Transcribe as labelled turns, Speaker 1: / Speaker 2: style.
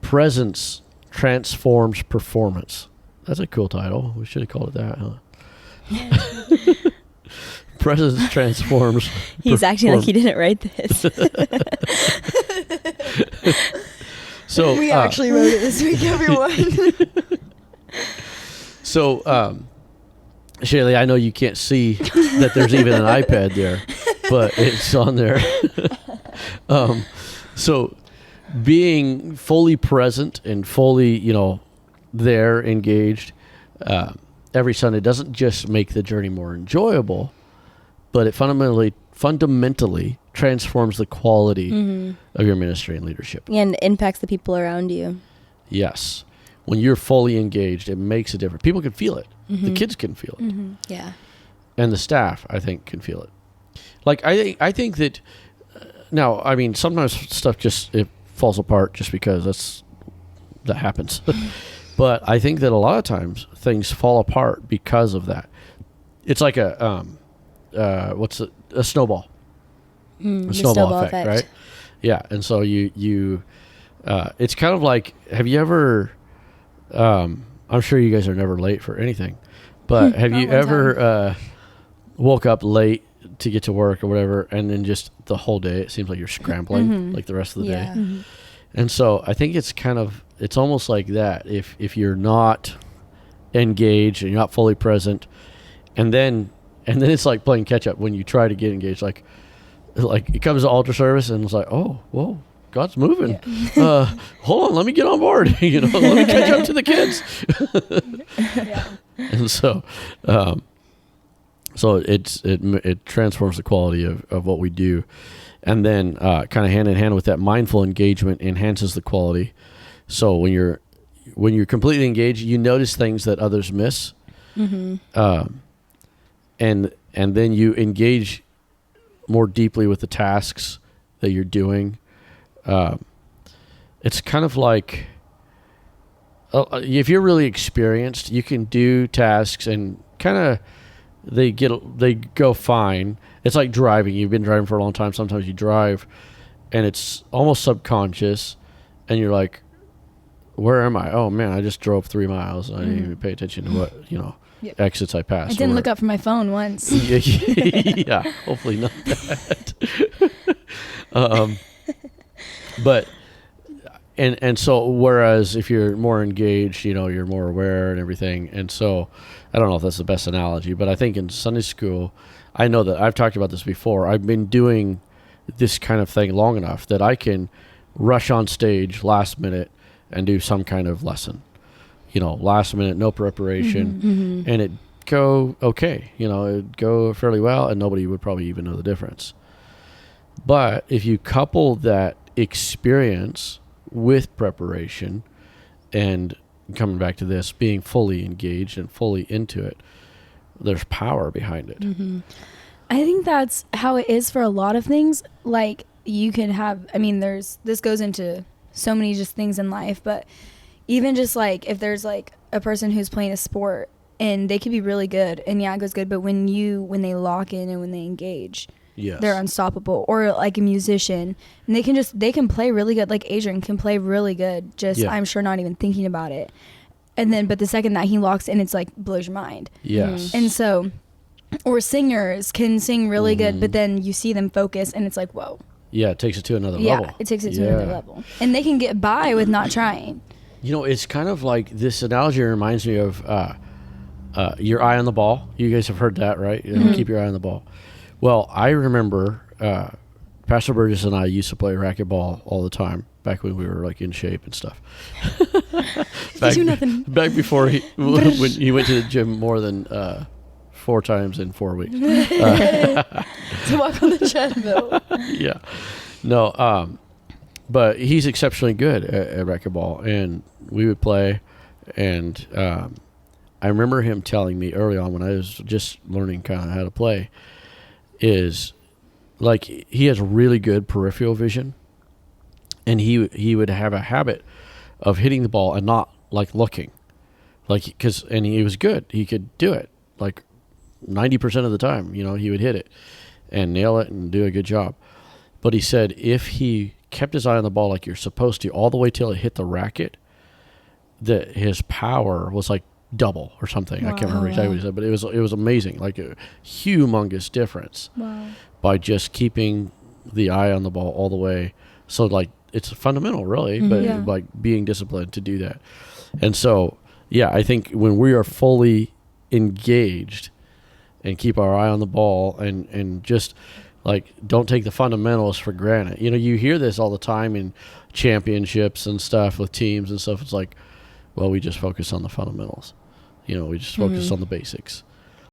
Speaker 1: Presence transforms performance. That's a cool title. We should have called it that, huh? Presence transforms.
Speaker 2: He's acting like he didn't write this.
Speaker 1: So
Speaker 3: we actually wrote it this week, everyone.
Speaker 1: So, Shaylee, I know you can't see that there's even an iPad there, but it's on there. So being fully present and fully, there, engaged, every Sunday doesn't just make the journey more enjoyable, but it fundamentally transforms the quality of your ministry and leadership.
Speaker 2: And impacts the people around you.
Speaker 1: Yes. When you're fully engaged, it makes a difference. People can feel it. The kids can feel it.
Speaker 2: Yeah.
Speaker 1: And the staff, I think, can feel it. Like, I think that, now, I mean, sometimes stuff it falls apart just because that happens. But I think that a lot of times things fall apart because of that. It's like a snowball. A snowball effect, right? Yeah. And so you it's kind of like, have you ever, I'm sure you guys are never late for anything, but have you ever woke up late to get to work or whatever, and then just the whole day it seems like you're scrambling like the rest of the day? And so I think it's almost like that. If you're not engaged and you're not fully present, and then it's like playing catch up when you try to get engaged. Like it comes to altar service and it's like, oh, whoa, God's moving. Hold on, let me get on board. Let me catch up to the kids. And so, it transforms the quality of what we do, and then kind of hand in hand with that, mindful engagement enhances the quality. So when you're completely engaged, you notice things that others miss, and then you engage more deeply with the tasks that you're doing. It's kind of like, if you're really experienced, you can do tasks and kind of they go fine. It's like driving. You've been driving for a long time. Sometimes you drive and it's almost subconscious and you're like, where am I? Oh man, I just drove 3 miles. I didn't even pay attention to what exits I passed.
Speaker 3: I didn't look up for my phone once.
Speaker 1: Yeah, hopefully not that. But and so whereas if you're more engaged, you're more aware and everything. And so I don't know if that's the best analogy, but I think in Sunday school, I know that I've talked about this before. I've been doing this kind of thing long enough that I can rush on stage last minute and do some kind of lesson. Last minute, no preparation, and it go okay. It'd go fairly well, and nobody would probably even know the difference. But if you couple that experience with preparation and coming back to this, being fully engaged and fully into it, there's power behind it.
Speaker 3: I think that's how it is for a lot of things. Like you can have, this goes into so many just things in life, but even just like if there's like a person who's playing a sport and they could be really good and it goes good, but when they lock in and when they engage,
Speaker 1: yes,
Speaker 3: they're unstoppable. Or like a musician, and they can play really good. Like Adrian can play really good, I'm sure not even thinking about it. And then, but the second that he locks in, it's like blows your mind.
Speaker 1: Yes.
Speaker 3: And so, or singers can sing really good, but then you see them focus and it's like, whoa.
Speaker 1: Yeah, it takes it to another level.
Speaker 3: Yeah, it takes it to another level. And they can get by with not trying.
Speaker 1: It's kind of like this analogy reminds me of your eye on the ball. You guys have heard that, right? Keep your eye on the ball. Well, I remember Pastor Burgess and I used to play racquetball all the time back when we were like in shape and stuff. Back before when he went to the gym more than 4 times in 4 weeks.
Speaker 3: To walk on the treadmill.
Speaker 1: Yeah. No, but he's exceptionally good at racquetball, and we would play, and I remember him telling me early on when I was just learning kind of how to play, is like he has really good peripheral vision, and he would have a habit of hitting the ball and not like looking, like and he was good. He could do it like 90% of the time. He would hit it and nail it and do a good job. But he said if he kept his eye on the ball like you're supposed to, all the way till it hit the racket, that his power was like double or something. I can't remember exactly what he said, but it was amazing, like a humongous difference by just keeping the eye on the ball all the way. So like it's fundamental, really, but like being disciplined to do that. And so, yeah, I think when we are fully engaged and keep our eye on the ball and just like don't take the fundamentals for granted. You know, you hear this all the time in championships and stuff with teams and stuff. It's like, well, we just focus on the fundamentals. You know, we just focus on the basics.